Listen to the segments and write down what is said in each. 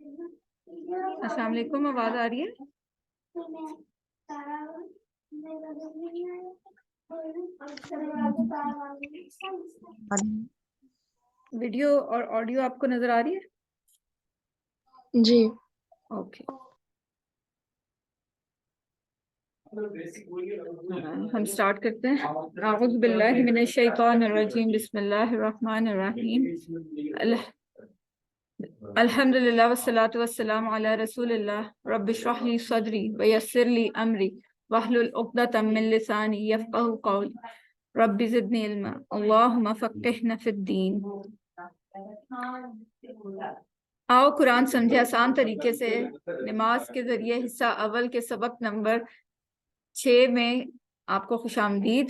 السلام علیکم، آواز آ رہی ہے؟ ویڈیو اور آڈیو آپ کو نظر آ رہی ہے؟ جی اوکے، ہم سٹارٹ کرتے ہیں۔ اعوذ باللہ من الشیطان الرجیم، بسم اللہ الرحمن الرحیم۔ الحمد للہ والصلاة والسلام علی رسول اللہ۔ رب اشرح لی صدری ویسر لی امری واحلل عقدۃ من لسانی یفقہوا قولی رب زدنی علما اللہم فقہنا فی الدین۔ آؤ قرآن سمجھے آسان طریقے سے نماز کے ذریعے حصہ اول کے سبق نمبر 6 میں آپ کو خوش آمدید۔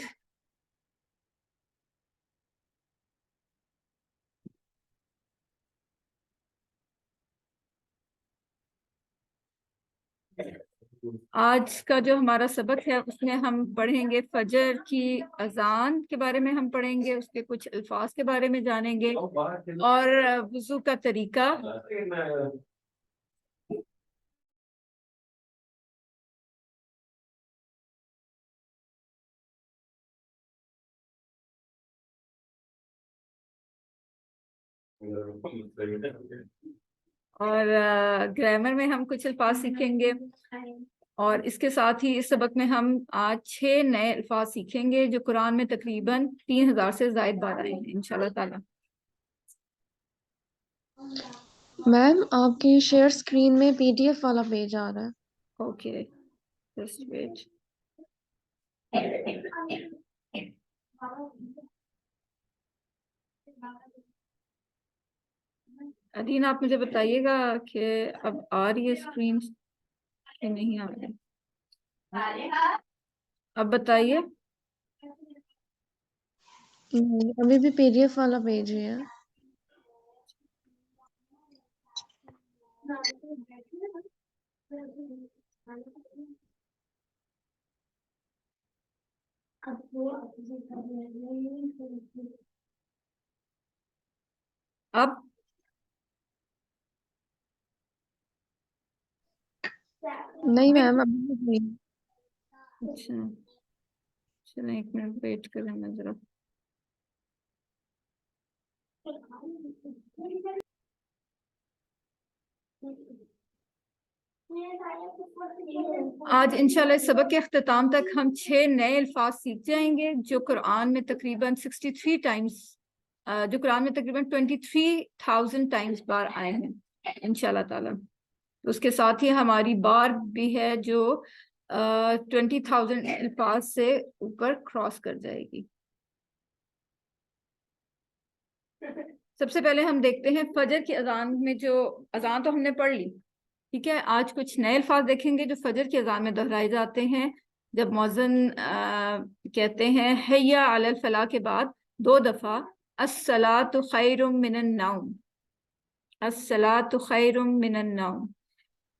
آج کا جو ہمارا سبق ہے اس میں ہم پڑھیں گے فجر کی اذان کے بارے میں، ہم پڑھیں گے اس کے کچھ الفاظ کے بارے میں جانیں گے، اور وضو کا طریقہ۔ اور گرامر میں ہم کچھ الفاظ سیکھیں گے، اور اس کے ساتھ ہی اس سبق میں ہم آج 6 نئے الفاظ سیکھیں گے جو قرآن میں تقریباً 3000 سے زائد بار آئے ہیں انشاءاللہ تعالی۔ میم آپ کی شیئر اسکرین میں PDF والا پیج آ رہا ہے۔ Okay, just wait. ادین آپ مجھے بتائیے گا کہ اب آ رہی ہے اسکرین کہ نہیں آ رہی؟ اب بتائیے۔ ابھی بھی PDF والا پیج ہی ہے۔ اب نہیں میم ابھی نہیں۔ اچھا چلیں ایک منٹ ویٹ کریں میں ذرا۔ آج انشاءاللہ اس سبق کے اختتام تک ہم 6 نئے الفاظ سیکھ جائیں گے جو قرآن میں تقریباً 63 ٹائمز، جو قرآن میں تقریباً 23,000 ٹائمز بار آئے ہیں انشاءاللہ تعالی۔ اس کے ساتھ ہی ہماری بار بھی ہے جو 20,000 الفاظ سے اوپر کراس کر جائے گی۔ سب سے پہلے ہم دیکھتے ہیں فجر کی اذان میں، جو اذان تو ہم نے پڑھ لی، ٹھیک ہے۔ آج کچھ نئے الفاظ دیکھیں گے جو فجر کی اذان میں دہرائے جاتے ہیں۔ جب مؤذن کہتے ہیں حیا علی الفلاح کے بعد 2 دفعہ الصلاۃ خیر من النوم، الصلاۃ خیر من النوم۔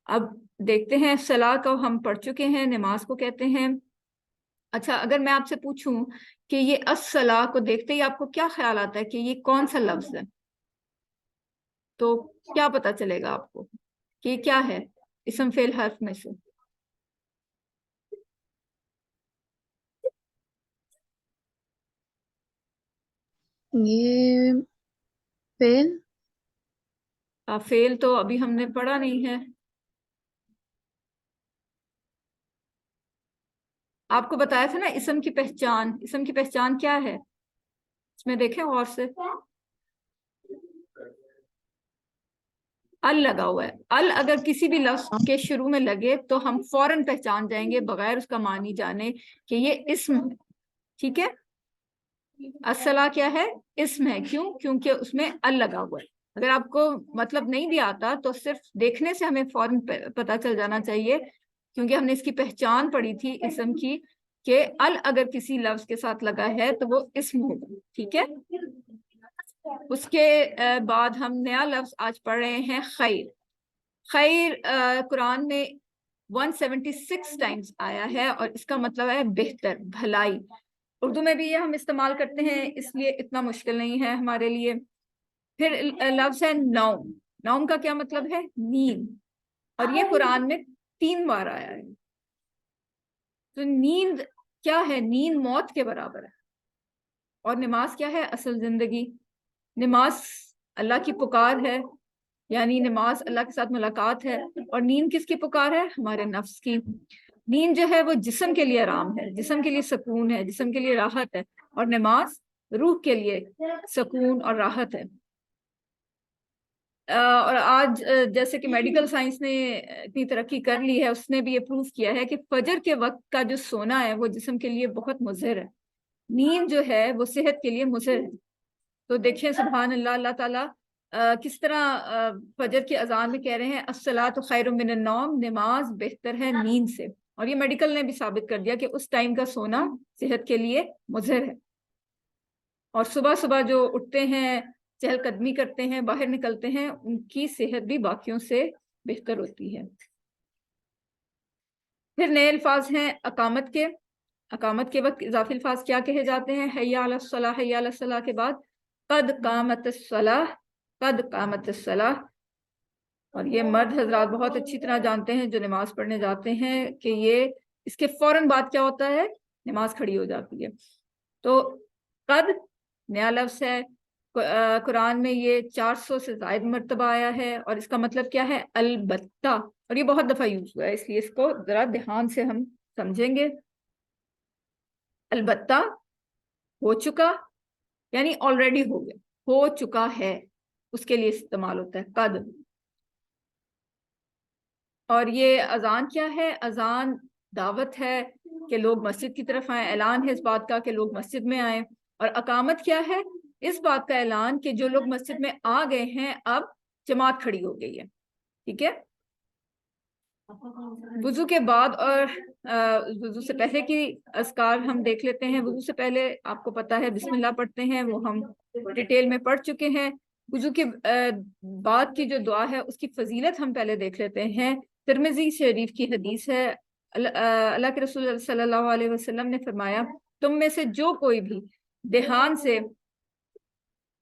اب دیکھتے ہیں صلاح کو ہم پڑھ چکے ہیں، نماز کو کہتے ہیں۔ اچھا اگر میں آپ سے پوچھوں کہ یہ الصلاح کو دیکھتے ہی آپ کو کیا خیال آتا ہے کہ یہ کون سا لفظ ہے، تو کیا پتا چلے گا آپ کو کہ یہ کیا ہے اسم فعل حرف میں سے؟ یہ فعل فعل تو ابھی ہم نے پڑھا نہیں ہے۔ آپ کو بتایا تھا نا اسم کی پہچان، اسم کی پہچان کیا ہے؟ اس میں دیکھیں غور سے، ال لگا ہوا ہے۔ ال اگر کسی بھی لفظ کے شروع میں لگے تو ہم فوراً پہچان جائیں گے بغیر اس کا معنی جانے کہ یہ اسم ہے، ٹھیک ہے۔ الصلاح کیا ہے؟ اسم ہے، کیوں؟ کیونکہ اس میں ال لگا ہوا ہے۔ اگر آپ کو مطلب نہیں بھی آتا تو صرف دیکھنے سے ہمیں فوراً پتہ چل جانا چاہیے، کیونکہ ہم نے اس کی پہچان پڑھی تھی اسم کی کہ ال اگر کسی لفظ کے ساتھ لگا ہے تو وہ اسم ہوگا، ٹھیک ہے۔ اس کے بعد ہم نیا لفظ آج پڑھ رہے ہیں خیر۔ خیر قرآن میں 176 ٹائمز آیا ہے اور اس کا مطلب ہے بہتر، بھلائی۔ اردو میں بھی یہ ہم استعمال کرتے ہیں، اس لیے اتنا مشکل نہیں ہے ہمارے لیے۔ پھر لفظ ہے نوم۔ नौम का क्या मतलब है? नींद, और ये कुरान में 3 बार आया है। तो नींद क्या है? नींद मौत के बराबर है। और नमाज क्या है? असल जिंदगी। नमाज अल्लाह की पुकार है, यानी नमाज अल्लाह के साथ मुलाकात है। और नींद किसकी पुकार है? हमारे नफ्स की। नींद जो है वो जिस्म के लिए आराम है, जिस्म के लिए सुकून है, जिस्म के लिए राहत है। और नमाज रूह के लिए सुकून और राहत है। और आज जैसे कि मेडिकल साइंस ने इतनी तरक्की कर ली है, उसने भी ये प्रूव किया है कि फजर के वक्त का जो सोना है वो जिस्म के लिए बहुत मुज़िर है। नींद जो है वो सेहत के लिए मुज़िर है। तो देखिए सुभान अल्लाह, अल्लाह ताला किस तरह फजर की अजान में कह रहे हैं अस्सलातु खैरुम मिनन नौम, नमाज बेहतर है नींद से। और ये मेडिकल ने भी साबित कर दिया कि उस टाइम का सोना सेहत के लिए मुज़िर है। और सुबह सुबह जो उठते हैं, चहलकदमी करते हैं, बाहर निकलते हैं, उनकी सेहत भी बाकियों से बेहतर होती है। फिर नए अल्फाज हैं अकामत के। अकामत के वक्त इजाफी अल्फाज क्या कहे जाते हैं? हैया अला सलाह, हैया अला सलाह के बाद कद कामत सलाह, कद कामत सलाह। और ये मर्द हजरात बहुत अच्छी तरह जानते हैं जो नमाज पढ़ने जाते हैं कि ये इसके फौरन बाद क्या होता है? नमाज खड़ी हो जाती है। तो कद नया लफ्ज है, कुरान में ये 400 से ज्यादा मरतबा आया है। और इसका मतलब क्या है? अलबत्ता। और ये बहुत दफा यूज हुआ है, इसलिए इसको जरा ध्यान से हम समझेंगे। अलबत्ता हो चुका, यानी ऑलरेडी हो गया, हो चुका है, उसके लिए इस्तेमाल होता है कद। और ये अजान क्या है? अजान दावत है कि लोग मस्जिद की तरफ आए, ऐलान है इस बात का कि लोग मस्जिद में आए। और अकामत क्या है? इस बात का ऐलान कि जो लोग मस्जिद में आ गए हैं अब जमात खड़ी हो गई है। ठीक है। वुजू के बाद और वुजू से पहले की अस्कार हम देख लेते हैं। वुजू से पहले आपको पता है बिस्मिल्लाह पढ़ते हैं, वो हम डिटेल में पढ़ चुके हैं। वुजू के बाद की जो दुआ है उसकी फजीलत हम पहले देख लेते हैं। तिरमिजी शरीफ की हदीस है, अल्लाह के रसूल सल्लल्लाहु अलैहि वसल्लम ने फरमाया, तुम में से जो कोई भी ध्यान से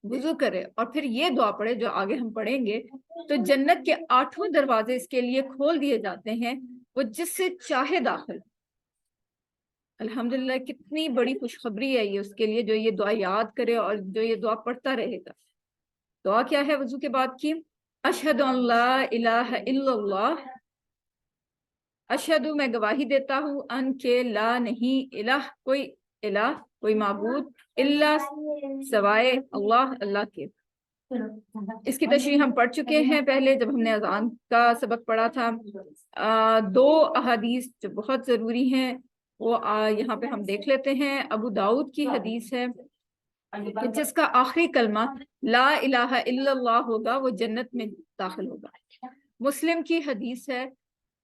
वुजू करे और फिर ये दुआ पढ़े जो आगे हम पढ़ेंगे, तो जन्नत के 8 दरवाजे इसके लिए खोल दिए जाते हैं, वो जिससे चाहे दाखिल। अल्हम्दुलिल्लाह, कितनी बड़ी खुशखबरी है ये उसके लिए जो ये दुआ याद करे और जो ये दुआ पढ़ता रहेगा। दुआ क्या है वुजू के बाद की? अशहदु अल्ला इलाहा इल्लल्लाह, अशहदु मैं गवाही देता हूँ, अन के ला नहीं, इलाह कोई इलाह कोई माबूद, इल्ला सवाए अल्लाह अल्लाह के। इसकी तशरीह हम पढ़ चुके हैं पहले जब हमने अजान का सबक पढ़ा था। 2 अहादीस जो बहुत ज़रूरी हैं वो यहाँ पे हम देख लेते हैं। अबू दाऊद की हदीस है कि जिसका आखिरी कलमा ला इलाहा इल्लल्लाह होगा वो जन्नत में दाखिल होगा। मुस्लिम की हदीस है,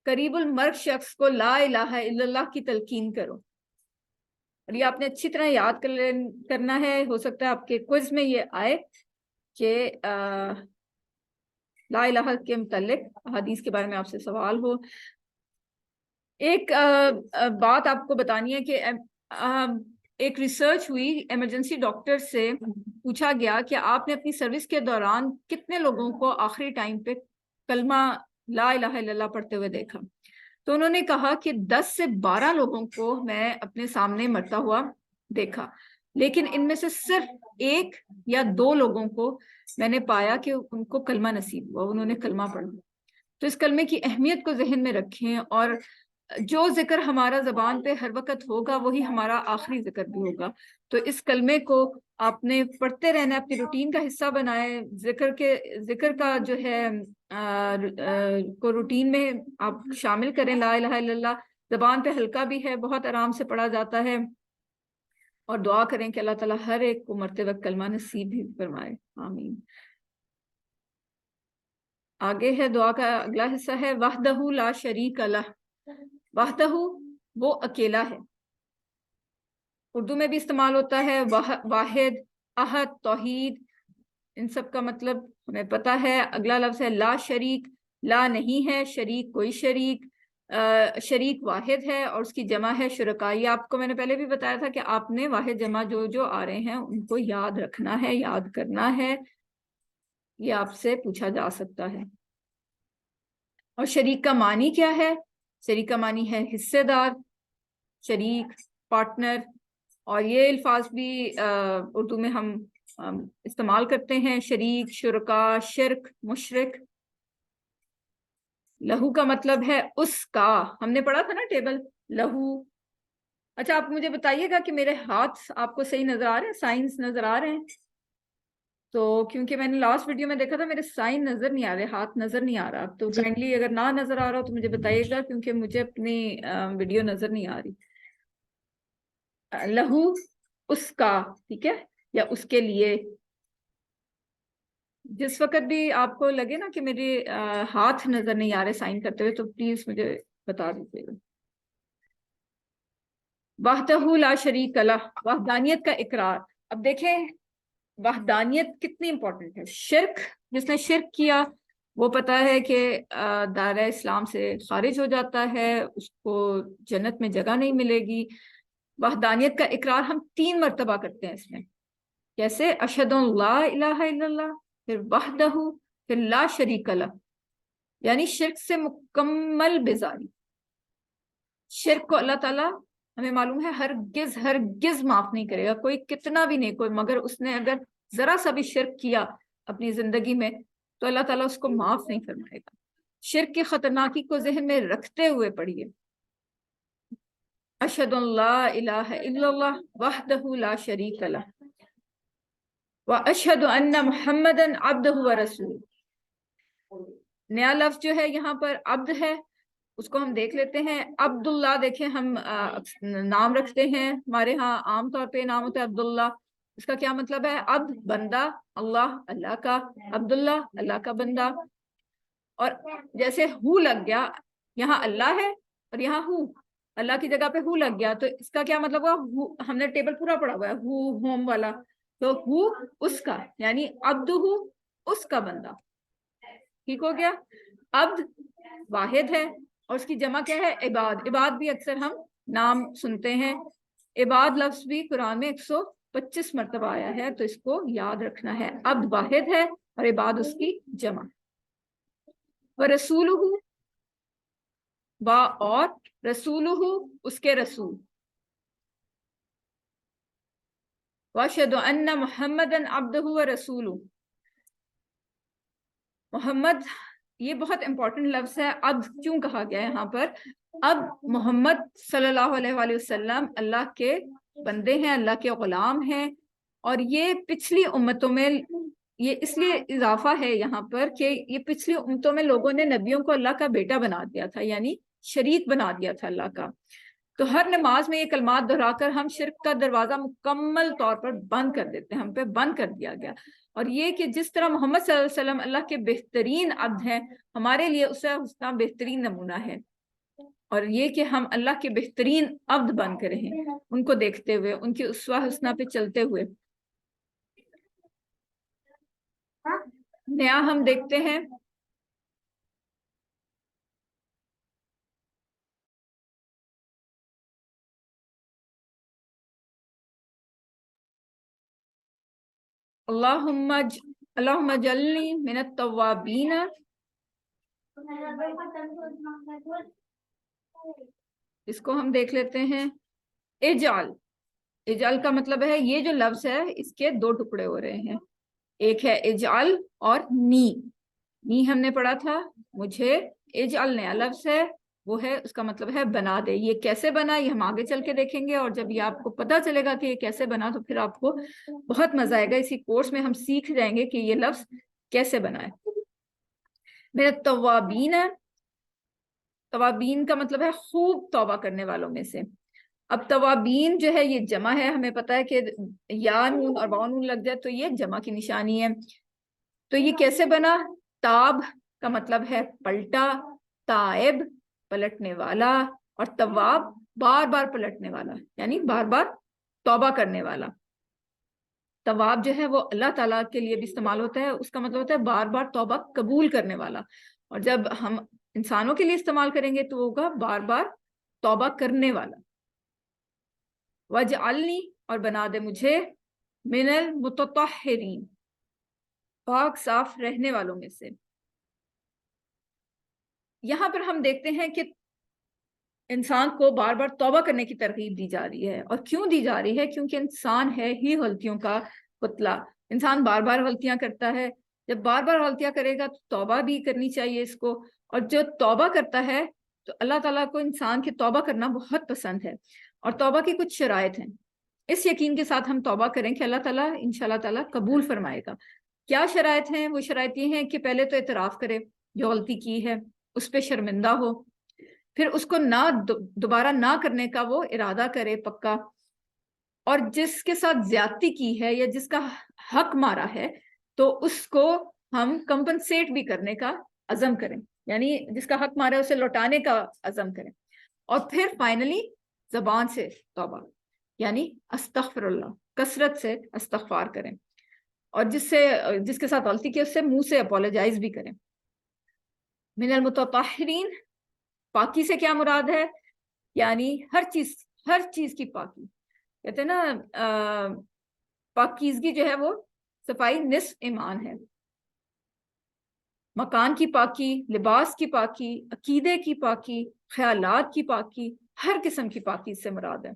करीबुल मर्ग शख्स को ला इलाहा इल्लल्लाह की तलकीन करो। और ये आपने अच्छी तरह याद करना है। हो सकता है आपके क्विज में ये आए कि ला इलाहा के मुतालिक हदीस के बारे में आपसे सवाल हो। एक बात आपको बतानी है कि एक रिसर्च हुई, इमरजेंसी डॉक्टर से पूछा गया कि आपने अपनी सर्विस के दौरान कितने लोगों को आखिरी टाइम पे कलमा ला इलाहा इल्लल्लाह पढ़ते हुए देखा। तो उन्होंने कहा कि 10 से 12 लोगों को मैं अपने सामने मरता हुआ देखा, लेकिन इनमें से सिर्फ 1 या 2 लोगों को मैंने पाया कि उनको कलमा नसीब हुआ, उन्होंने कलमा पढ़ा। तो इस कलमे की अहमियत को जहन में रखें, और जो जिक्र हमारा जबान पे हर वक्त होगा वही हमारा आखिरी जिक्र भी होगा। तो इस कलमे को आपने पढ़ते रहना, अपनी रूटीन का हिस्सा बनाए। जिक्र का जो है को रूटीन में आप शामिल करें। ला इलाहा इल्लल्लाह जबान पे हल्का भी है, बहुत आराम से पढ़ा जाता है। और दुआ करें कि अल्लाह ताला हर एक को मरते वक्त कलमा नसीब भी फरमाए, आमीन। आगे है दुआ का अगला हिस्सा है वहदहू ला शरीक लह। वहदहू वो अकेला है, उर्दू में भी इस्तेमाल होता है। वाहिद, अहद, तौहीद, इन सब का मतलब हमें पता है। अगला लफ्ज है ला शरीक, ला नहीं है, शरीक कोई शरीक, शरीक वाहिद है और उसकी जमा है शुरका। ये आपको मैंने पहले भी बताया था कि आपने वाहिद जमा जो जो आ रहे हैं उनको याद रखना है, याद करना है। یہ آپ سے پوچھا جا سکتا ہے. اور شریک کا معنی کیا ہے؟ شریک کا معنی ہے حصے دار، شریک، پارٹنر. اور یہ الفاظ بھی اردو میں ہم استعمال کرتے ہیں، شریک، شرکا، شرک، مشرک. لہو کا مطلب ہے اس کا، ہم نے پڑھا تھا نا ٹیبل، لہو. اچھا آپ مجھے بتائیے گا کہ میرے ہاتھ آپ کو صحیح نظر آ رہے ہیں، سائنس نظر آ رہے ہیں؟ تو کیونکہ میں نے لاسٹ ویڈیو میں دیکھا تھا میرے سائن نظر نہیں آ رہے، ہاتھ نظر نہیں آ رہا. تو جی کائنڈلی اگر نہ نظر آ رہا ہو تو مجھے بتائیے گا، کیونکہ مجھے اپنی ویڈیو نظر نہیں آ رہی. لہو اس کا، ٹھیک ہے، یا اس کے لیے. جس وقت بھی آپ کو لگے نا کہ میرے ہاتھ نظر نہیں آ رہے سائن کرتے ہوئے، تو پلیز مجھے بتا دیجیے گا. وحدہ لا شریک لہ، وحدانیت کا اقرار. اب دیکھیں وحدانیت کتنی امپورٹنٹ ہے. شرک، جس نے شرک کیا وہ پتا ہے کہ دائرہ اسلام سے خارج ہو جاتا ہے، اس کو جنت میں جگہ نہیں ملے گی. وحدانیت کا اقرار ہم 3 مرتبہ کرتے ہیں اس میں. کیسے؟ اشہد ان لا الہ الا اللہ، پھر وحدہ، پھر لا شریک لہ، یعنی شرک سے مکمل بیزاری. شرک کو اللہ تعالیٰ ہمیں معلوم ہے ہرگز ہرگز معاف نہیں کرے گا. کوئی کتنا بھی نہیں، کوئی مگر اس نے اگر ذرا سا بھی شرک کیا اپنی زندگی میں تو اللہ تعالیٰ اس کو معاف نہیں فرمائے گا. شرک کی خطرناکی کو ذہن میں رکھتے ہوئے پڑھیے. اشہد ان لا الہ الا اللہ وحدہ لا شریک لہ واشہد ان محمدا عبدہ ورسولہ. نیا لفظ جو ہے یہاں پر عبد ہے، اس کو ہم دیکھ لیتے ہیں. عبداللہ، دیکھیں ہم نام رکھتے ہیں، ہمارے ہاں عام طور پہ نام ہوتا ہے عبداللہ. اس کا کیا مطلب ہے؟ عبد بندہ، اللہ اللہ کا، عبداللہ اللہ کا بندہ. اور جیسے ہو لگ گیا، یہاں اللہ ہے اور یہاں ہو، اللہ کی جگہ پہ ہو لگ گیا، تو اس کا کیا مطلب ہوا؟ ہم نے ٹیبل پورا پڑھا ہوا ہے ہو، ہوم والا، تو ہو اس کا، یعنی عبد ہو اس کا بندہ. ٹھیک ہو گیا؟ عبد واحد ہے اور اس کی جمع کیا ہے؟ عباد. عباد بھی اکثر ہم نام سنتے ہیں. عباد لفظ بھی قرآن میں 125 مرتبہ آیا ہے، تو اس کو یاد رکھنا ہے. عبد واحد ہے اور عباد اس کی جمع. ورسولہ، با اور رسولہ اس کے رسول. واشہد ان محمدا عبدہ ورسولہ. محمد یہ بہت امپورٹنٹ لفظ ہے. عبد کیوں کہا گیا ہے یہاں پر؟ اب محمد صلی اللہ علیہ وآلہ وسلم اللہ کے بندے ہیں، اللہ کے غلام ہیں. اور یہ پچھلی امتوں میں یہ اس لیے اضافہ ہے یہاں پر کہ یہ پچھلی امتوں میں لوگوں نے نبیوں کو اللہ کا بیٹا بنا دیا تھا، یعنی شریک بنا دیا تھا اللہ کا. تو ہر نماز میں یہ کلمات دہرا کر ہم شرک کا دروازہ مکمل طور پر بند کر دیتے ہیں، ہم پہ بند کر دیا گیا. اور یہ کہ جس طرح محمد صلی اللہ علیہ وسلم اللہ کے بہترین عبد ہیں، ہمارے لیے اسوہ حسنہ بہترین نمونہ ہے. اور یہ کہ ہم اللہ کے بہترین عبد بن کے رہیں، ان کو دیکھتے ہوئے، ان کی اسوہ حسنہ پہ چلتے ہوئے. نیا ہم دیکھتے ہیں اللہم اجعلنی من التوابین. اس کو ہم دیکھ لیتے ہیں. اجعل، اجعل کا مطلب ہے، یہ جو لفظ ہے اس کے 2 ٹکڑے ہو رہے ہیں. ایک ہے اجعل اور نی. نی ہم نے پڑھا تھا مجھے. اجعل نیا لفظ ہے، وہ ہے اس کا مطلب ہے بنا دے. یہ کیسے بنا یہ ہم آگے چل کے دیکھیں گے، اور جب یہ آپ کو پتا چلے گا کہ یہ کیسے بنا تو پھر آپ کو بہت مزہ آئے گا. اسی کورس میں ہم سیکھ جائیں گے کہ یہ لفظ کیسے بنا ہے. میرے توابین، توابین کا مطلب ہے خوب توبہ کرنے والوں میں سے. اب توابین جو ہے یہ جمع ہے، ہمیں پتا ہے کہ یا نون اور واو نون لگ جائے تو یہ جمع کی نشانی ہے. تو یہ کیسے بنا؟ تاب کا مطلب ہے پلٹا، تائب پلٹنے والا، اور تواب بار بار پلٹنے والا، یعنی بار بار توبہ کرنے والا. تواب جو ہے وہ اللہ تعالیٰ کے لیے بھی استعمال ہوتا ہے، اس کا مطلب ہوتا ہے بار بار توبہ قبول کرنے والا. اور جب ہم انسانوں کے لیے استعمال کریں گے تو ہوگا بار بار توبہ کرنے والا. وجعلنی، اور بنا دے مجھے، من المتطہرین، پاک صاف رہنے والوں میں سے۔ یہاں پر ہم دیکھتے ہیں کہ انسان کو بار بار توبہ کرنے کی ترغیب دی جا رہی ہے، اور کیوں دی جا رہی ہے؟ کیونکہ انسان ہے ہی غلطیوں کا پتلا، انسان بار بار غلطیاں کرتا ہے، جب بار بار غلطیاں کرے گا تو توبہ بھی کرنی چاہیے اس کو، اور جو توبہ کرتا ہے تو اللہ تعالیٰ کو انسان کی توبہ کرنا بہت پسند ہے، اور توبہ کی کچھ شرائط ہیں، اس یقین کے ساتھ ہم توبہ کریں کہ اللہ تعالیٰ انشاءاللہ تعالیٰ قبول فرمائے گا۔ کیا شرائط ہیں؟ وہ شرائط یہ ہیں کہ پہلے تو اعتراف کرے جو غلطی کی ہے، اس پہ شرمندہ ہو، پھر اس کو دوبارہ نہ کرنے کا وہ ارادہ کرے پکا، اور جس کے ساتھ زیادتی کی ہے یا جس کا حق مارا ہے تو اس کو ہم کمپنسیٹ بھی کرنے کا عزم کریں، یعنی جس کا حق مارا ہے اسے لوٹانے کا عزم کریں، اور پھر فائنلی زبان سے توبہ، یعنی استغفر اللہ، کثرت سے استغفار کریں، اور جس کے ساتھ غلطی کی اس سے منہ سے اپولوجائز بھی کریں۔ من المتطہرین، پاکی سے کیا مراد ہے؟ یعنی ہر چیز کی پاکی، کہتے ہیں نا پاکیزگی جو ہے وہ صفائی نصف ایمان ہے، مکان کی پاکی، لباس کی پاکی، عقیدے کی پاکی، خیالات کی پاکی، ہر قسم کی پاکی سے مراد ہے۔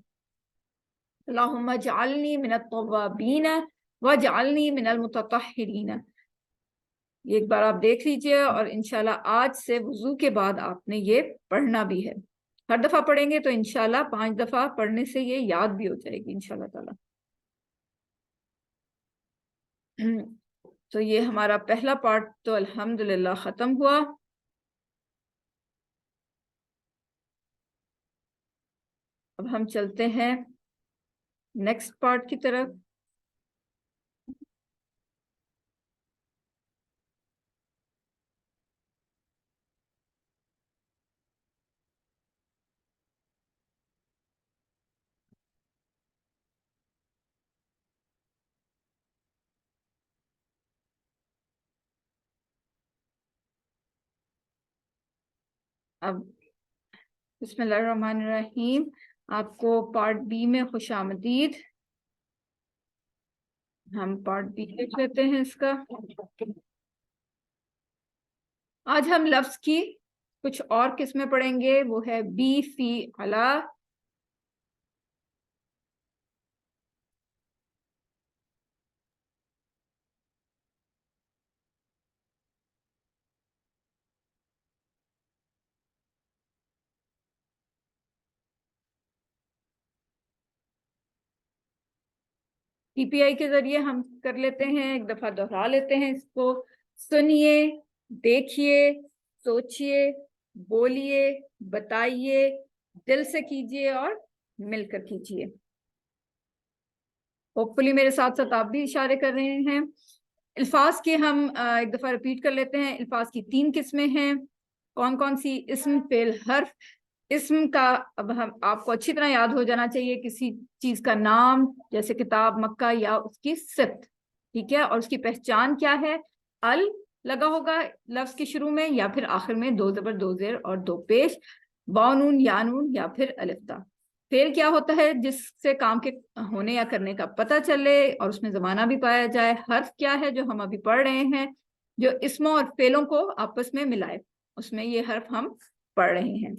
اللہم اجعلنی من التوابین واجعلنی من المتطہرین، یہ ایک بار آپ دیکھ لیجئے، اور انشاءاللہ آج سے وضو کے بعد آپ نے یہ پڑھنا بھی ہے، ہر دفعہ پڑھیں گے تو انشاءاللہ 5 دفعہ پڑھنے سے یہ یاد بھی ہو جائے گی انشاءاللہ تعالی۔ تو یہ ہمارا پہلا پارٹ تو الحمدللہ ختم ہوا۔ اب ہم چلتے ہیں نیکسٹ پارٹ کی طرف۔ اب بسم اللہ الرحمن الرحیم، آپ کو پارٹ بی میں خوش آمدید۔ ہم پارٹ بی لکھ لیتے ہیں اس کا۔ آج ہم لفظ کی کچھ اور قسمیں پڑھیں گے، وہ ہے بی، فی، علا۔ پی پی آئی کے ذریعے ہم کر لیتے ہیں، ایک دفعہ دہرا لیتے ہیں اس کو۔ سنیے، دیکھیے، سوچیے، بولیے، بتائیے، دل سے کیجیے اور مل کر کیجیے۔ ہوپفلی میرے ساتھ ساتھ آپ بھی اشارے کر رہے ہیں۔ الفاظ کے ہم ایک دفعہ ریپیٹ کر لیتے ہیں۔ الفاظ کی 3 قسمیں ہیں، کون کون سی؟ اسم، فعل، حرف۔ اسم کا اب ہم آپ کو اچھی طرح یاد ہو جانا چاہیے، کسی چیز کا نام جیسے کتاب، مکہ، یا اس کی صفت، ٹھیک ہے، اور اس کی پہچان کیا ہے؟ ال لگا ہوگا لفظ کے شروع میں یا پھر آخر میں، 2 زبر 2 زیر اور 2 پیش، با نون یا نون یا پھر الف تا۔ فعل کیا ہوتا ہے؟ جس سے کام کے ہونے یا کرنے کا پتہ چلے اور اس میں زمانہ بھی پایا جائے۔ حرف کیا ہے؟ جو ہم ابھی پڑھ رہے ہیں، جو اسموں اور فعلوں کو آپس میں ملائے، اس میں یہ حرف ہم پڑھ رہے ہیں۔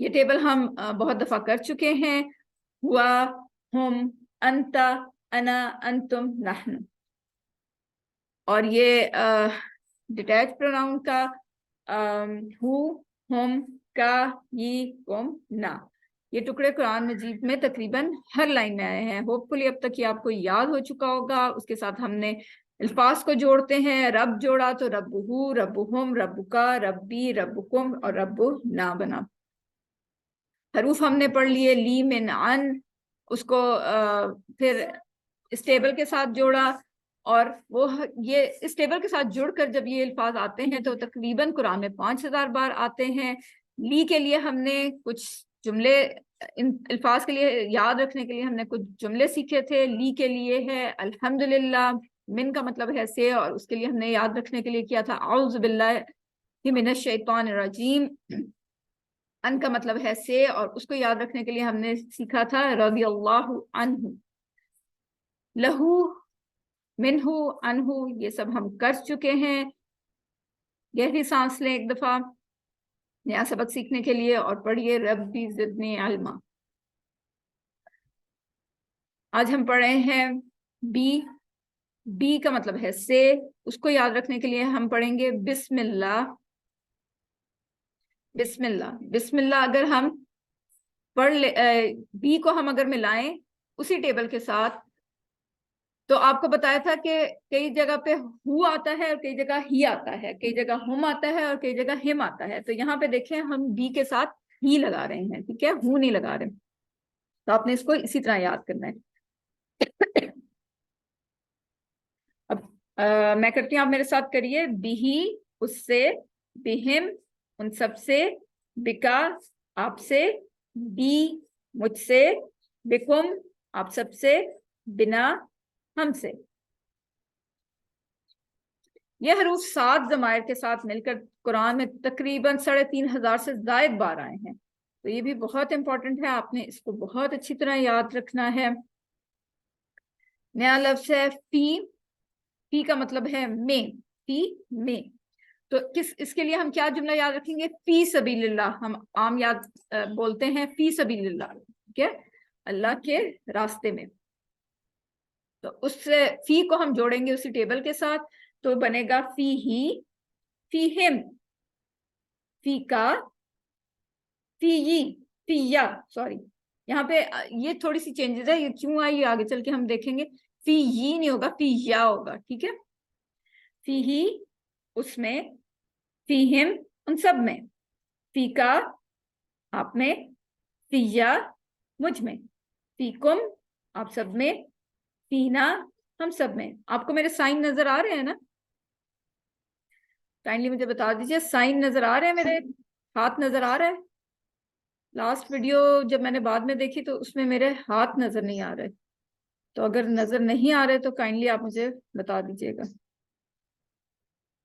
یہ ٹیبل ہم بہت دفعہ کر چکے ہیں، ہوا، ہم، انتا، انا، انتم، نحن۔ اور یہ ڈیٹیچ پروناؤن کا ہو، ہم، کا، یہ، کم، نا، یہ ٹکڑے قرآن مجید میں تقریباً ہر لائن میں آئے ہیں۔ ہوپ فلی اب تک یہ آپ کو یاد ہو چکا ہوگا۔ اس کے ساتھ ہم نے الفاظ کو جوڑتے ہیں، رب جوڑا تو ربہو، ربہم، ربکا، ربی، ربکم اور رب نا بنا۔ حروف ہم نے پڑھ لیے، لی، من، عن، اس کو پھر اس ٹیبل کے ساتھ جوڑا، اور وہ یہ اس ٹیبل کے ساتھ جڑ کر جب یہ الفاظ آتے ہیں تو تقریباً قرآن میں 5000 بار آتے ہیں۔ لی کے لیے ہم نے کچھ جملے، ان الفاظ کے لیے یاد رکھنے کے لیے ہم نے کچھ جملے سیکھے تھے۔ لی کے لیے ہے الحمدللہ، من کا مطلب ہے سے، اور اس کے لیے ہم نے یاد رکھنے کے لیے کیا تھا اعوذ باللہ من الشیطان الرجیم۔ ان کا مطلب ہے سے، اور اس کو یاد رکھنے کے لیے ہم نے سیکھا تھا رضی اللہ عنہ۔ لہو मिनहु, अनहु, ये सब हम कर चुके हैं। गहरी सांस लें एक दफा नया सबक सीखने के लिए और पढ़िए रब्बी ज़िदनी इल्मा। आज हम पढ़ रहे हैं बी। बी का मतलब है से, उसको याद रखने के लिए हम पढ़ेंगे बिस्मिल्लाह। बिस्मिल्लाह, बिस्मिल्लाह अगर हम पढ़ ले, बी को हम अगर मिलाएं उसी टेबल के साथ, तो आपको बताया था कि कई जगह पे हु आता है और कई जगह ही आता है, कई जगह हुम आता है और कई जगह हिम आता है। तो यहाँ पे देखें हम बी के साथ ही लगा रहे हैं, ठीक है, हु नहीं लगा रहे। तो आपने इसको इसी तरह याद करना है। अब मैं करती हूँ, आप मेरे साथ करिए। बिही, उससे, बिहिम, उन सबसे, बिका, आपसे, बी, मुझसे, बिकुम, आप सबसे, बिना, हमसे। यह हरूफ 7 ज़मायर के साथ मिलकर कुरान में तकरीबन 3,500 से ज़ायद बार आए हैं। तो ये भी बहुत इंपॉर्टेंट है, आपने इसको बहुत अच्छी तरह याद रखना है। नया लफ्ज है फी। फी का मतलब है में, फी में। तो इसके लिए हम क्या जुमला याद रखेंगे? फी सबीलिल्लाह। हम आम याद बोलते हैं फी सबीलिल्लाह, ठीक है, अल्लाह के रास्ते में। तो उससे फी को हम जोड़ेंगे उसी टेबल के साथ, तो बनेगा फी ही, फी हिम, फी का, फी यी, फी या। सॉरी, यहाँ पे ये थोड़ी सी चेंजेस है, ये क्यों आई आगे चल के हम देखेंगे। फी यी नहीं होगा, फी या होगा, ठीक है। फी ही, उसमें, फी हिम, उन सब में, फी का, आप में, फी या, मुझ में, फी कुम, आप सब में, फीना, हम सब में। आपको मेरे साइन नजर आ रहे हैं ना? काइंडली मुझे बता दीजिए, साइन नजर आ रहे हैं मेरे? हाथ नजर आ रहा है? लास्ट वीडियो जब मैंने बाद में देखी तो उसमें मेरे हाथ नजर नहीं आ रहे। तो अगर नजर नहीं आ रहे तो काइंडली आप मुझे बता दीजिएगा।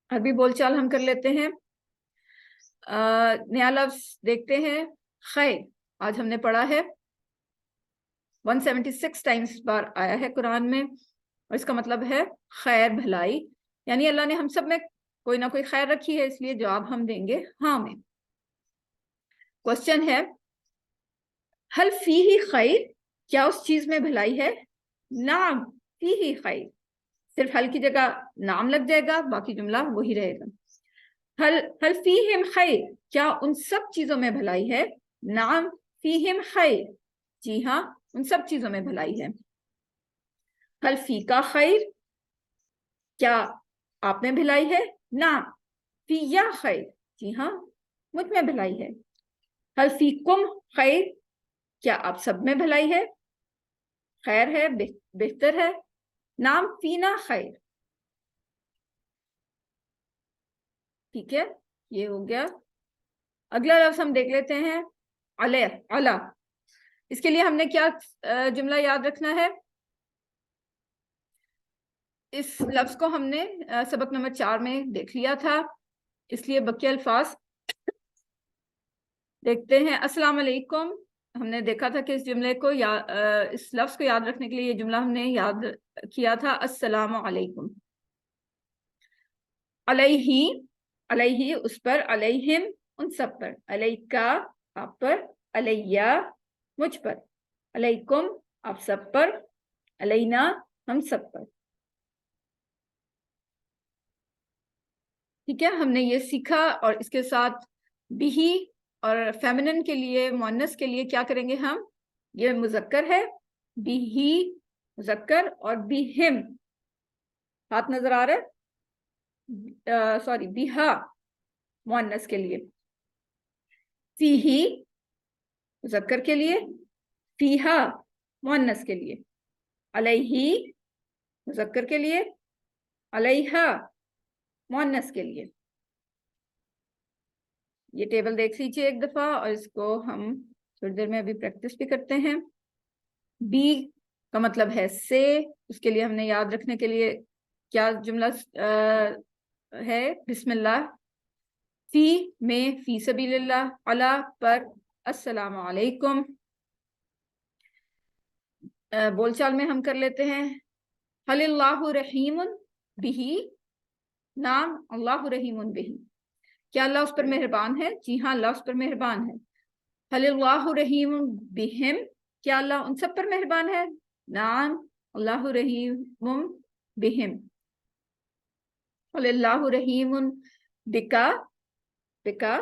अरबी बोलचाल हम कर लेते हैं। नया लफ्ज देखते हैं, खैर। आज हमने पढ़ा है 176 टाइम्स बार आया है कुरान में, और इसका मतलब है खैर, भलाई। यानी अल्लाह ने हम सब में कोई ना कोई खैर रखी है, इसलिए जवाब हम देंगे हाँ में। क्वेश्चन है, हल फी ही खैर, क्या उस चीज में भलाई है? नाम फी ही खैर, सिर्फ हल की जगह नाम लग जाएगा, बाकी जुमला वही रहेगा। हल फीहिम खैर, क्या उन सब चीजों में भलाई है? नाम फीहिम खैर, जी हाँ, उन सब चीजों में भलाई है। हल फी का खैर, क्या आप में भलाई है? नाम फी या खैर, जी हाँ, मुझ में भलाई है। हल फी कुम खैर, क्या आप सब में भलाई है? खैर है, बेहतर है। नाम फीना खैर, ठीक है, ये हो गया। अगला लफ्ज हम देख लेते हैं, अले, अला। इसके लिए हमने क्या जुमला याद रखना है? इस लफ्ज को हमने सबक नंबर 4 में देख लिया था, इसलिए बकिया अल्फाज देखते हैं। अस्सलाम वालेकुम, हमने देखा था कि इस जुमले को इस लफ्ज को याद रखने के लिए ये जुमला हमने याद किया था, अस्सलाम वालेकुम। अलैहि, अलैहि उस पर, अलैहिम उन सब पर, अलैका आप पर, अलैया मुझ पर, अलैकुम आप सब पर, अलैना हम सब पर। ठीक है, हमने ये सीखा। और इसके साथ बिही और फेमिनिन के लिए, मुअन्नस के लिए क्या करेंगे हम? ये मुजक्कर है, बिही मुजक्कर, और बिहिम, हाथ नजर आ रहा है, सॉरी, बिहा मुअन्नस के लिए, फीही मुजक्कर के लिए, फीहा मुअन्नस के लिए, अलैहि मुजक्कर के लिए, अलैहा मुअन्नस के लिए। ये टेबल देख लीजिए एक दफा, और इसको हम थोड़ी देर में अभी प्रैक्टिस भी करते हैं। बी का मतलब है से, उसके लिए हमने याद रखने के लिए क्या जुमला है? बिस्मिल्लाह। फी में फी सबीलिल्लाह, अला पर, अस्सलामु अलैकुम। बोलचाल में हम कर लेते हैं, हल अल्लाहु रहीमुन बिही, नाम अल्लाहु रहीमुन बिही, क्या अल्लाह उस पर मेहरबान है? जी हाँ, अल्लाह उस पर मेहरबान है। हल अल्लाहु रहीमुन बिहिम, क्या अल्लाह उन सब पर मेहरबान है? नाम अल्लाहु रहीमुन बिहिम। हल अल्लाहु रहीमुन बिका, बिका,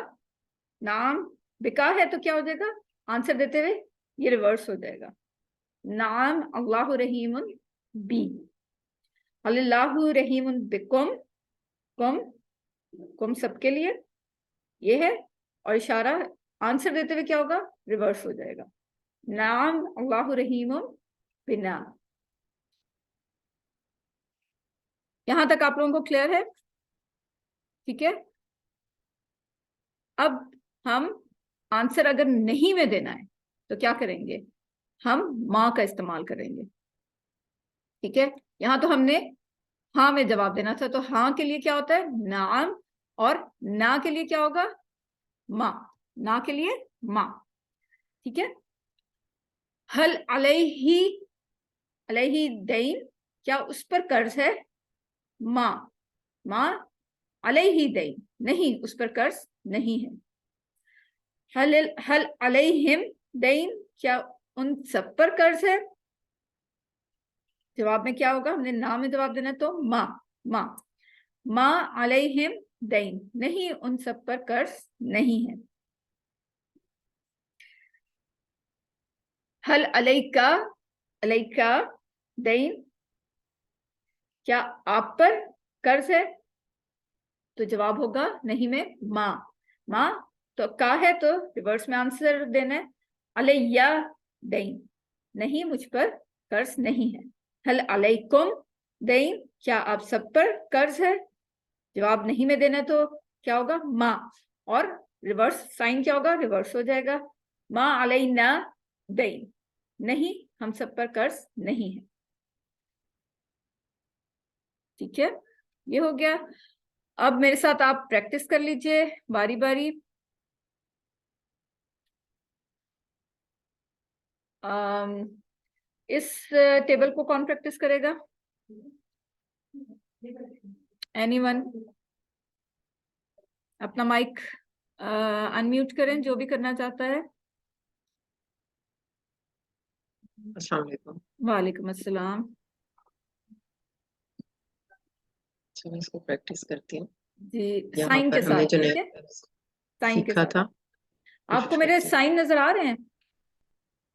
नाम बिका है तो क्या हो जाएगा? आंसर देते हुए ये रिवर्स हो जाएगा, नाम अल्लाहु रहीमुन बी। अल्लाहु रहीमुन बिकुम, कुम, कुम सबके लिए ये है, और इशारा आंसर देते हुए क्या होगा? रिवर्स हो जाएगा, नाम अल्लाहु रहीमुन बिना। यहां तक आप लोगों को क्लियर है? ठीक है। अब हम आंसर अगर नहीं में देना है तो क्या करेंगे? हम माँ का इस्तेमाल करेंगे। ठीक है, यहां तो हमने हाँ में जवाब देना था, तो हाँ के लिए क्या होता है? नाम, और ना के लिए क्या होगा? माँ, ना के लिए माँ। ठीक है। हल अलैहि, अलैहि दैन, क्या उस पर कर्ज है? माँ, माँ अलैहि दैन, नहीं उस पर कर्ज नहीं है। हल हल अलैहिम दैन, क्या उन सब पर कर्ज है? जवाब में क्या होगा? हमने ना में जवाब देना, तो माँ, माँ, माँ अलैहिम दैन, नहीं उन सब पर कर्ज नहीं है। हल अलैका, अलैका दैन, क्या आप पर कर्ज है? तो जवाब होगा नहीं में माँ, माँ, तो का है तो रिवर्स में आंसर देना है, अलैया दैन, नहीं मुझ पर कर्ज नहीं है। हल अलैकुम दैन, क्या आप सब पर कर्ज है? जवाब नहीं में देना है, तो क्या होगा? माँ, और रिवर्स साइन क्या होगा? रिवर्स हो जाएगा, माँ अलैना दैन, नहीं हम सब पर कर्ज नहीं है। ठीक है, ये हो गया। अब मेरे साथ आप प्रैक्टिस कर लीजिए बारी बारी। इस टेबल को कौन प्रैक्टिस करेगा? एनीवन? अपना माइक अनम्यूट करें जो भी करना चाहता है। अस्सलाम वालेकुम। वालेकुम अस्सलाम। अच्छा, मैं इसको प्रैक्टिस करती हूँ। जी, यहाँ साइन के पर हमने साथ, जो ठीक है, नया साइन के सीखा साथ। था, आपको कोशिश मेरे करती हूँ। साइन नजर आ रहे हैं?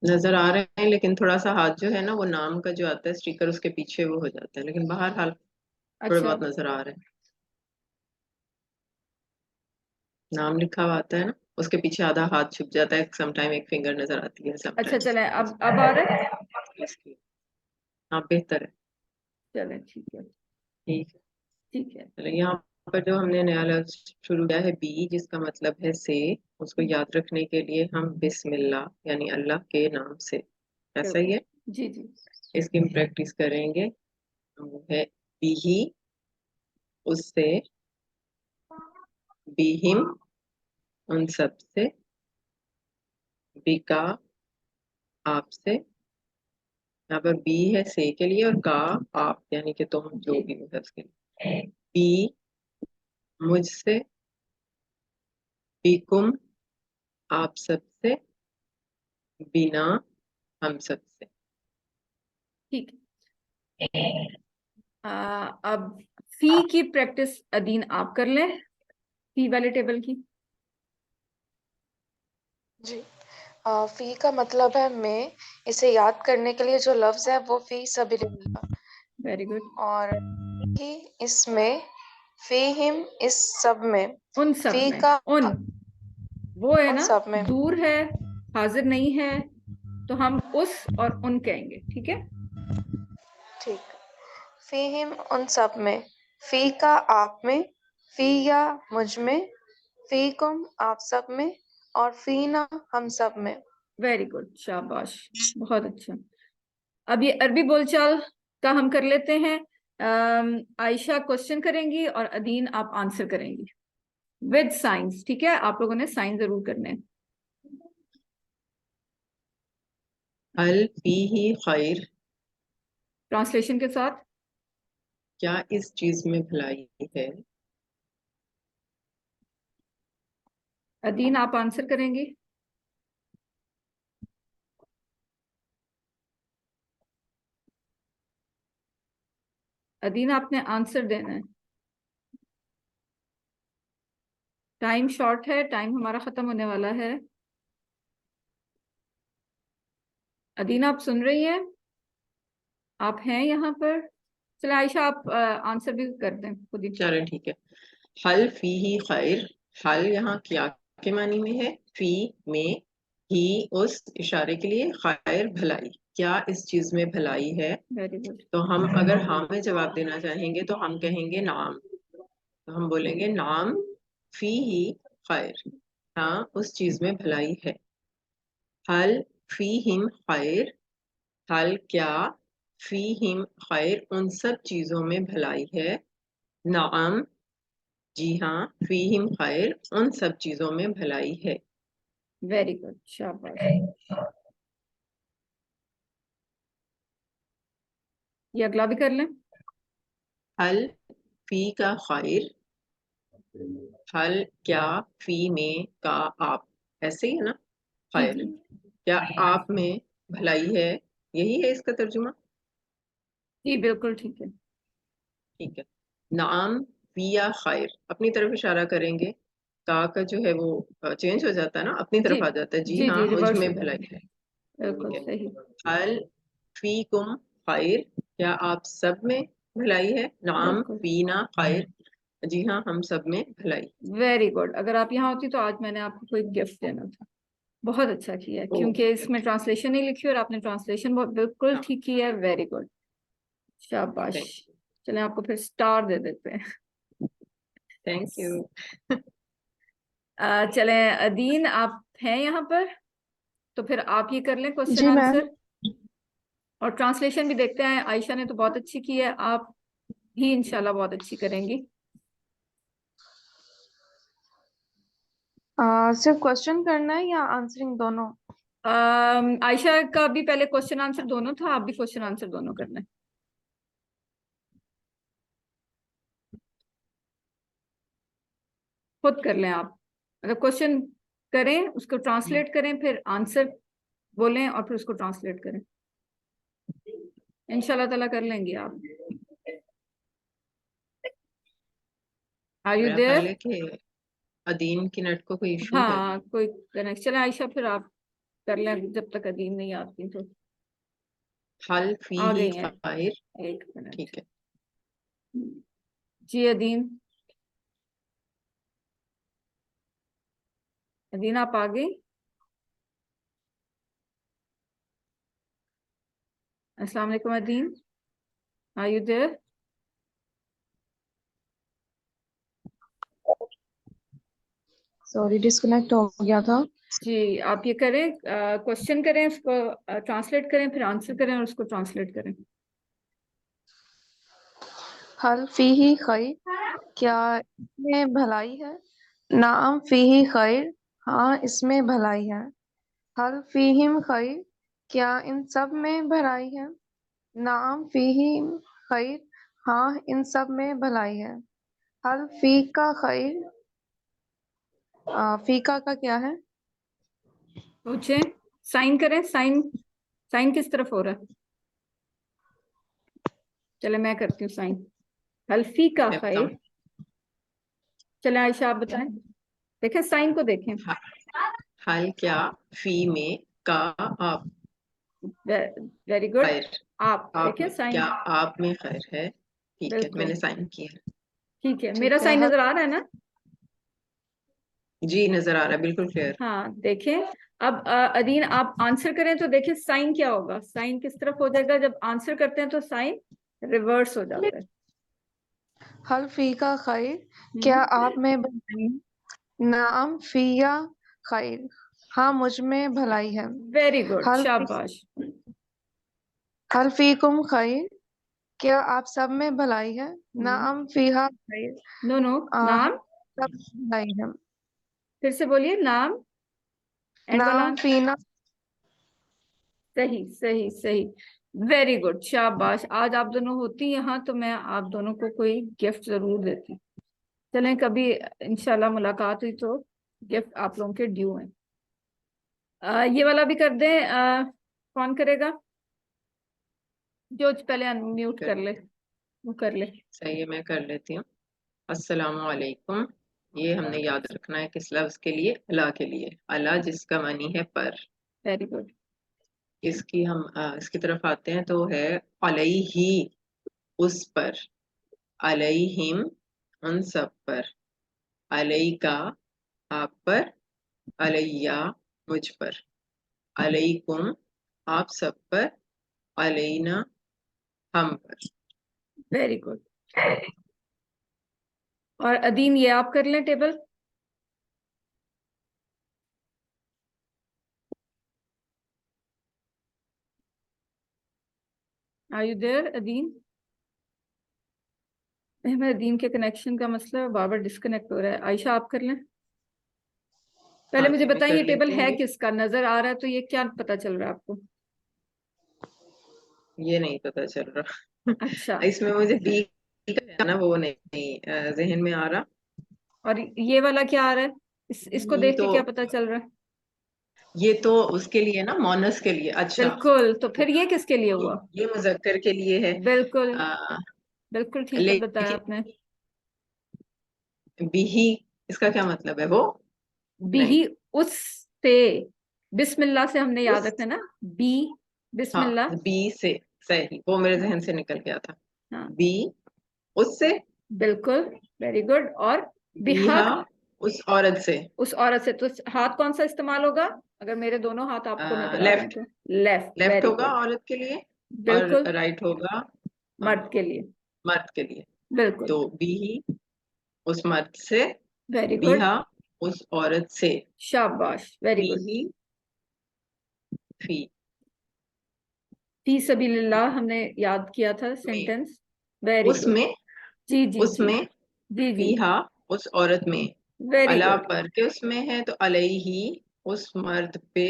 नजर आ रहे हैं, लेकिन थोड़ा सा हाथ जो है ना, वो नाम का जो आता है स्टिकर, उसके पीछे वो हो जाता है, लेकिन बहरहाल थोड़े अच्छा, बहुत नजर आ रहे हैं। नाम लिखा हुआ आता है ना, उसके पीछे आधा हाथ छुप जाता है, समटाइम एक फिंगर नजर आती है, अच्छा समटाइम। चले, अब आ रहा है? हाँ, बेहतर है। चले ठीक है, ठीक है, ठीक है। चलो यहाँ पर जो हमने नया लफ्ज शुरू किया है बी, जिसका मतलब है से, उसको याद रखने के लिए हम बिस्मिल्लाह यानी अल्लाह के नाम से, ऐसा ही है, जी जी, इसकी हम प्रैक्टिस करेंगे। वो है बिही, उससे, बिहिम, उन सब से, बिका, आपसे। यहाँ पर बी है से के लिए, और का आप यानी कि तुम जो जी भी हो है उसके लिए। बी मुझसे, बिकुम आप सब से, बिना हम सब से। ठीक है। अब फी की प्रैक्टिस अदीन आप कर लें, फी वाले टेबल की। जी। फी का मतलब है मैं, इसे याद करने के लिए जो लफ्ज है वो फी सभी रहेगा। Very good. और ही इसमें, फी हिम इस सब में, उन सब फी में, का उन, वो है उन ना, सब में। दूर है, हाजिर नहीं है, तो हम उस और उन कहेंगे। ठीक है, ठीक। फी हिम उन सब में, फी का आप में, फी या मुझ में, फी कुम आप सब में, और फी ना हम सब में। वेरी गुड, शाबाश, बहुत अच्छा। अब ये अरबी बोलचाल का हम कर लेते हैं। आयशा क्वेश्चन करेंगी और अदीन आप आंसर करेंगी विद साइंस। ठीक है, आप लोगों ने साइन जरूर करने हैं। हल फीही खैर, ट्रांसलेशन के साथ। کیا اس چیز میں بھلائی ہے؟ ادین آپ آنسر کریں گی؟ ادین آپ نے آنسر دینا ہے. ٹائم شارٹ ہے, ٹائم ہمارا ختم ہونے والا ہے. ادین آپ سن رہی ہیں؟ آپ ہیں یہاں پر؟ چلے عائشہ آپ آنسر بھی کر دیں خود ہی. چلیں ٹھیک ہے. حل فیہ خیر. حل یہاں کیا کے معنی میں ہے؟ فی میں, ہی اس اشارے کے لیے, خیر بھلائی. کیا اس چیز میں بھلائی ہے؟ Very good. تو ہم اگر ہاں میں جواب دینا چاہیں گے تو ہم کہیں گے نعم. تو ہم بولیں گے نعم فی ہی خیر. ہاں اس چیز میں بھلائی ہے. حل فیہم خیر. حل کیا فیہم خیر ان سب چیزوں میں بھلائی ہے. نعم جی ہاں, فیہم خیر ان سب چیزوں میں بھلائی ہے. ویری گڈ, شاباش. یہ اگلا بھی کر لیں. حل فی کا خیر. حل کیا فی میں کا آپ. ایسے ہی ہے نا؟ جی خیر جی کیا آپ میں بھلائی ہے. یہی ہے اس کا ترجمہ. جی بالکل ٹھیک ہے. ٹھیک ہے. نعم فی یا خیر اپنی طرف اشارہ کریں گے. کا جو ہے وہ چینج ہو جاتا ہے نا, اپنی جی طرف آ جاتا ہے. جی جی ہاں جی مجھ ریورس میں ہو جائے. بھلائی ہے. ٹھیک بالکل ہے. صحیح. حل فیکم خیر کیا آپ سب میں بھلائی ہے. نعم بالکل فینا خیر جی ہاں ہم سب میں بھلائی. Very good. اگر آپ یہاں ہوتی تو آج میں نے آپ کو کوئی گفٹ دینا تھا. بہت اچھا کیا, کیونکہ اس میں ٹرانسلیشن نہیں لکھی اور آپ نے ٹرانسلیشن بالکل ٹھیک کی ہے. ویری گڈ, شاباش. چلیں آپ کو پھر سٹار دے دیتے ہیں. Thank you. چلیں ادین آپ ہیں یہاں پر, تو پھر آپ یہ کر لیں کوشچن جی میم. آنسر, اور ٹرانسلیشن بھی دیکھتے ہیں. عائشہ نے تو بہت اچھی کی ہے, آپ بھی انشاءاللہ بہت اچھی کریں گی. صرف کوشچن کرنا ہے یا آنسرنگ دونوں؟ عائشہ کا بھی پہلے کوشچن آنسر دونوں تھا, آپ بھی کوشچن آنسر دونوں کرنا ہے. خود کر لیں آپ. اگر کوشچن کریں اس کو ٹرانسلیٹ کریں, پھر آنسر بولیں اور پھر اس کو ٹرانسلیٹ کریں. انشاءاللہ تعالیٰ کر لیں گی آپ. Are you میرا there? خیال ہے کہ ادین کی نیٹ کو کوئی ایشو ہے. ہاں کوئی کنیکٹ. چلیں عائشہ پھر آپ کر لیں جب تک ادین نہیں آتی تو. حل آ فیہ گئی ہیں, خیر. ایک منٹ. ٹھیک ہے. جی ادین, ادین آپ آ گئی. السلام علیکم ادین, are you there? Sorry disconnect ہو گیا تھا. جی آپ یہ کریں, کوشچن کریں, اس کو ٹرانسلیٹ کریں, پھر آنسر کریں اور اس کو ٹرانسلیٹ کریں. حل فیہ خیر کیا اس میں بھلائی ہے. نعم فیہ خیر ہاں اس میں بھلائی ہے. حل فیہم خیر کیا ان سب میں بھلائی ہے. نعم فیہم خیر ہاں ان سب میں بھلائی ہے. حل فی کا خیر فیکا کا کیا ہے. پوچھیں, سائن کریں. سائن کس طرف ہو رہا ہے؟ چلے میں کرتی ہوں سائن. حلفی کا میں خیر. بتاؤں. چلے عائشہ آپ بتائیں, دیکھیں سائن کو دیکھیں. حل کیا فی میں کا آپ. Very good. خیر آپ آپ دیکھیں میں سائن. کیا آپ میں خیر ہے. ٹھیک ہے میں بالکل نے سائن کیا ہے. ٹھیک ہے. میرا ٹھیک ہے. سائن نظر آ رہا ہے نا؟ جی نظر آ رہا ہے بالکل کلیئر. ہاں دیکھیں. اب ادین آپ آنسر کریں تو دیکھیں سائن کیا ہوگا. سائن کس طرف ہو جائے گا جب آنسر کرتے ہیں تو سائن ریورس ہو جاتا ہے. حل فی کا خیر کیا آپ میں بھلائی ہے. نعم فیہ خیر ہاں مجھ میں بھلائی ہے. ویری گڈ, حل شاباش. حل فیکم خیر کیا آپ سب میں بھلائی ہے. نعم فیہا خیر نو نو, ہاں نام سب میں بھلائی ہے. پھر سے بولیے. نام اینڈ والا. نعم فینا صحیح صحیح صحیح. वेरी गुड, शाबाश। आज आप दोनों होती यहाँ तो मैं आप दोनों को कोई गिफ्ट जरूर देती। चलें, कभी इंशाल्लाह मुलाकात हुई तो गिफ्ट आप लोगों के ड्यू हैं। ये वाला भी कर दें। कौन करेगा? जो पहले अनम्यूट कर ले, वो कर ले। सही है, मैं कर लेती हूँ। अस्सलामु अलैकुम। ये हमने याद रखना है किस लफ्ज के लिए? अला के लिए। अला जिसका मानी है पर। Very good. इसकी तरफ आते हैं तो है अलैहि, उस पर। अलैहिम, उन सब पर। अलैका, आप पर। अलैया, मुझ पर। अलैकुम, आप सब पर। अलैना, हम पर। Very good. और अदीन, ये आप कर लें table. Are you there Adeen? Ahmad, Adeen के कनेक्शन का मसला, बार बार डिस्कनेक्ट हो रहा है। आयशा, आप कर लें। पहले हाँ मुझे जी, मैं बताएं, कर ये टेबल लेती हूँ। है किसका? नजर आ रहा है तो ये क्या पता चल रहा है आपको? ये नहीं पता चल रहा। अच्छा। इसमें मुझे बी का है ना, वो नहीं जहन में आ रहा। और ये वाला क्या आ रहा है? इसको बी देख के तो, क्या पता चल रहा है? ये तो उसके लिए ना, मोनस के लिए। अच्छा, बिल्कुल, तो फिर ये किसके लिए हुआ? ये मुजक्कर के लिए है। बिल्कुल, आ, बिल्कुल ठीक है, बताया लेकिन आपने। बिही, इसका क्या मतलब है? वो नहीं, बिही, उससे। बिस्मिल्लाह से हमने याद उस, रखना ना। बी, हाँ, बिस्मिल्लाह। बी से। सही, वो मेरे हाँ, जहन से निकल गया था। हाँ, बी, उससे। बिल्कुल, वेरी गुड। और बीहा, बिहक, उस औरत से। उस औरत से। तो हाथ कौन सा इस्तेमाल होगा अगर मेरे दोनों हाथ आपको नजर आ रहे हैं लेफ्ट। तो? लेफ्ट, लेफ्ट वेरी होगा गुड। औरत के लिए, और बिल्कुल, राइट होगा मर्द के लिए। मर्द के लिए। बिल्कुल, तो बीही, उस मर्द से। वेरी गुड, बीहा, उस औरत से। शाबाश, वेरी गुड। फीही, फी फी सबीलिल्लाह हमने याद किया था में, सेंटेंस। Very good. उसमें। जी जी जी। उसमें। जी जी। फीहा, उस औरत में। वेरी अला गुड, पर के उसमें है तो अलैहि, उस मर्द पे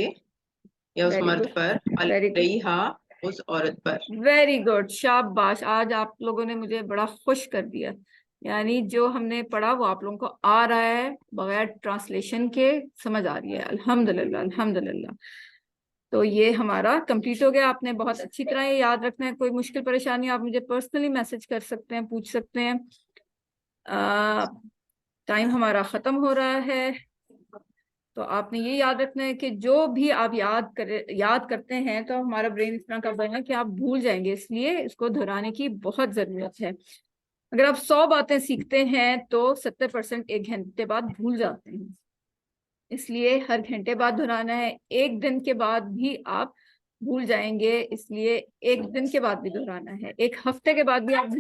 या उस वेरी मर्द गुड, पर। वेरी गुड, अलैहा, उस औरत पर। वेरी गुड, शाबाश। आज आप लोगों ने मुझे बड़ा खुश कर दिया। यानी जो हमने पढ़ा वो आप लोगों को आ रहा है, बगैर ट्रांसलेशन के समझ आ रही है। अल्हम्दुलिल्लाह, अल्हम्दुलिल्लाह। तो ये हमारा कंप्लीट हो गया। आपने बहुत अच्छी तरह ये याद रखना है। कोई मुश्किल परेशानी आप मुझे पर्सनली मैसेज कर सकते हैं, पूछ सकते हैं। टाइम हमारा खत्म हो रहा है। तो आपने ये याद रखना है कि जो भी आप याद करते हैं तो हमारा ब्रेन इस तरह का बना है कि आप भूल जाएंगे, इसलिए इसको दोहराने की बहुत जरूरत है। अगर आप 100 बातें सीखते हैं तो 70% एक घंटे बाद भूल जाते हैं। इसलिए हर घंटे बाद दोहराना है। एक दिन के बाद भी आप भूल जाएंगे, इसलिए एक दिन के बाद भी दोहराना है। एक हफ्ते के बाद भी आप भूल